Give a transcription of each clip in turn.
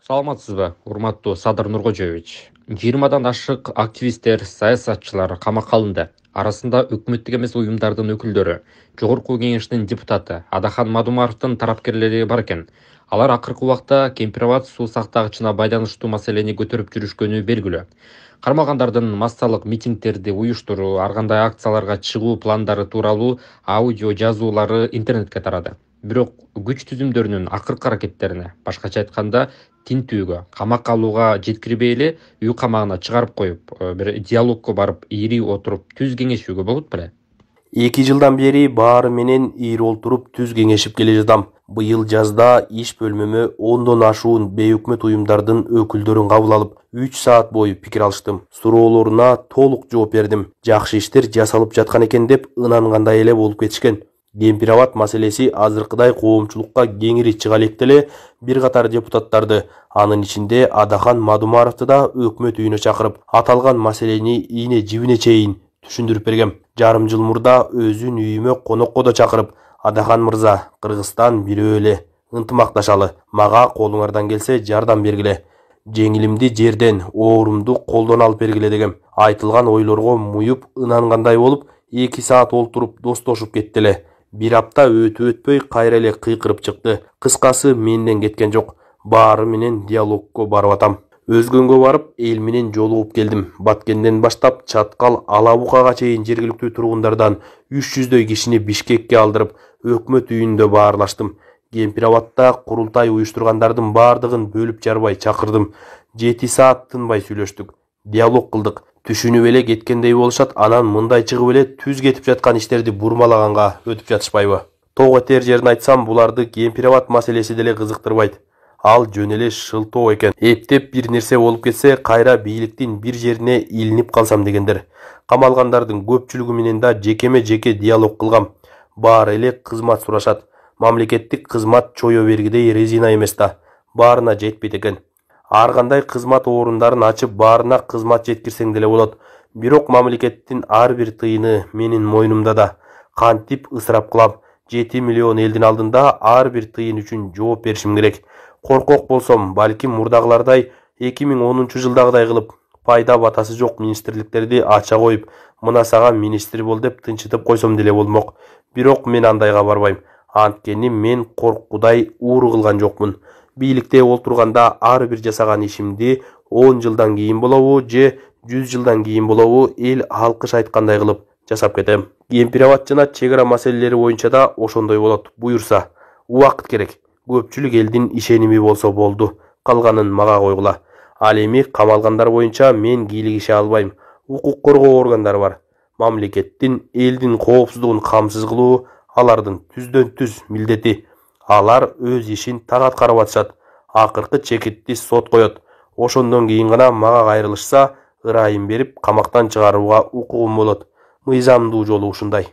Саламатсызбы, урматтуу Садыр Нуркожоевич. 20-дан ашык активисттер, саясатчылар камакка алынды. Арасында өкмөттүк эмес уюмдардын өкүлдөрү, Жогорку Кеңештин депутаты Адахан Мадумаровдун тарапкерлери бар экен. Алар акыркы убакта Кемпир-Абад суу сактагычына байланыштуу маселени көтөрүп жүрүшкөнү белгилүү. Кармалгандардын массалык митингдерди уюштуруу, ар кандай акцияларга чыгуу пландары тууралуу аудио жазуулары интернетке тарады. Бирок күч түзүмдөрүнүн акыркы аракеттерине, башкача айтканда, тинтүүгө, камакка алууга жеткирбей эле үй камагына чыгарып коюп, бир диалогко барып, ири отуруп түз кеңешүүгө болот беле? 2 жылдан бери баары менен ири олтуруп түз кеңешип келе жатам. Быйыл жазда иш бөлмөмө 10дон ашуун бейөкмөт уюмдардын өкүлдөрүн кабыл алып, 3 саат бою пикир алыштым. Суроолоруна толук жооп бердим. Жакшы иштер жасалып жаткан экен деп ынангандай эле болуп кетишкен. Кемпир-Абад маселеси азыркыдай коомчулукка кеңири чыга электе эле бир катар депутаттарды, анын ичинде Адахан Мадумаровду да өкмөт үйүнө чакырып, аталган маселени ийне жибине чейин түшүндүрүп бергем. Жарым жыл мурда өзүн үйүмө конокко да чакырып, Адахан мырза, Кыргызстан бирөө эле, ынтымакташалы, мага колуңардан келсе жардам бергиле. Жеңилимди жерден, оорумду колдон алып бергиле дегем. Айтылган ойлорго муюп ынангандай болуп, 2 саат олтуруп достошуп кетти эле. Бир апта өтпөй кайра эле кыйкырып чыкты. Кыскасы менден кеткен жок. Баары менен диалогко барып атам. Өзгөнгө барып, эл менен жолугуп келдим. Баткенден баштап Чаткал, Алабукага чейин жергиликтүү тургундардан 300дөй кишини Бишкекке алдырып, өкмөт үйүндө баарлаштым. Кемпир-Абадта курултай уюштургандардын баардыгын бөлүп жарбай чакырдым. 7 саат тынбай сүйлөштүк. Диалог кылдык. Түшүнүп эле кеткендей болушат, анан мындай чыгып эле түз кетип жаткан иштерди бурмалаганга өтүп жатышпайбы? Тоо этер жерин айтсам, буларды Кемпир-Абад маселеси деле кызыктырбайт. Ал жөн эле шылтоо экен. Эптеп бир нерсе болуп кетсе, кайра бийликтин бир жерине илинип калсам дегендер. Камалгандардын көпчүлүгү менен да жекеме-жеке диалог кылгам. Баары эле кызмат сурашат. Мамлекеттик кызмат чое бергидей резина эмес да. Баарына жетпейт экен. Ар кандай кызмат орундарын ачып, баарына кызмат жеткирсең деле болот. Бирок мамлекеттин ар бир тыйыны менин мойнумда да. Кантип ысырап кылам? 7 миллион элдин алдында ар бир тыйын үчүн жооп беришим керек. Коркок болсом, балким мурдагылардай 2010 жылдагыдай кылып, пайда батасы жок министрликтерди ача коюп, мына сага министр бол деп тынчытып койсом деле болмок. Бирок мен андайга барбайм. Анткени мен коркуудай ууру кылган жокмун. Бийликте олтурганда ар бир жасаган ишимди 10 жылдан кийин болобу же 100 жылдан кийин болобу эл алкыш айткандай кылып жасап кетем. Кемпир-Абад жана чек ара маселелери боюнча да ошондой болот. Буюрса, убакыт керек. Көпчүлүк элдин ишеними болсо болду. Калганын мага койгула. Ал эми камалгандар боюнча мен кийлигише албайм. Укук коргоо органдары бар. Мамлекеттин элдин коопсуздугун камсыз кылуу алардын түздөн түз милдети. Алар өз ишин так аткарып атышат. Акыркы чекитти сот коет. Ошондон кийин гана мага кайрылышса, ырайым берип камактан чыгарууга укугум болот. Мыйзамдуу жолу ушундай.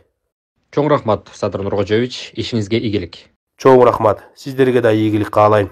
Чоң рахмат, Садыр Нуркожоевич, ишиңизге ийгилик. Чоң рахмат. Сиздерге да ийгилик каалайм.